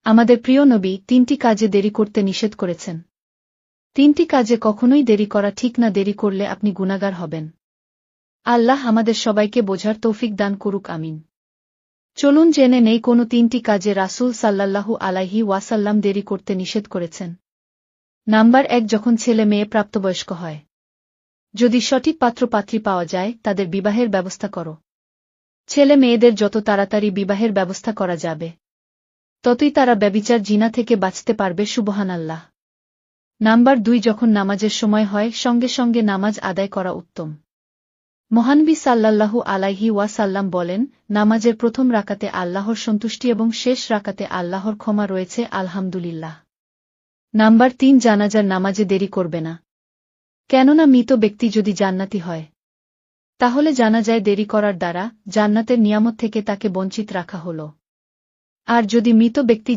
আমাদের প্রিয় নবী 3টি কাজে দেরি করতে নিষেধ করেছেন। 3টি কাজে কখনোই দেরি করা ঠিক না, দেরি করলে আপনি গুনাহগার হবেন। আল্লাহ আমাদের সবাইকে বোঝার তৌফিক দান করুক, আমিন। চলুন জেনে নেই কোন 3টি কাজে রাসূল সাল্লাল্লাহু আলাইহি ওয়াসাল্লাম দেরি করতে নিষেধ করেছেন। নাম্বার 1, যখন ছেলে মেয়ে প্রাপ্তবয়স্ক হয়। যদি সঠিক পাত্রপাত্রী পাওয়া যায়, তাদের বিবাহের ব্যবস্থা করো। ছেলে মেয়েদের যত তাড়াতাড়ি বিবাহের ব্যবস্থা করা যাবে, ততই তারা ব্যভিচার জিনা থেকে বাঁচতে পারবে, সুবহানাল্লাহ। নাম্বার 2, যখন নামাজের সময় হয়, সঙ্গে সঙ্গে নামাজ আদায় করা উত্তম। মহানবী সাল্লাল্লাহু আলাইহি ওয়াসাল্লাম বলেন, নামাজের প্রথম রাকাতে আল্লাহর সন্তুষ্টি এবং শেষ রাকাতে আল্লাহর ক্ষমা রয়েছে, আলহামদুলিল্লাহ। নাম্বার 3, জানাজার নামাজে দেরি করবে না। কেননা মৃত ব্যক্তি যদি জান্নাতি হয়, তাহলে জানাজায় দেরি করার দ্বারা জান্নাতের নিয়ামত থেকে তাকে বঞ্চিত রাখা হল। আর যদি মৃত ব্যক্তি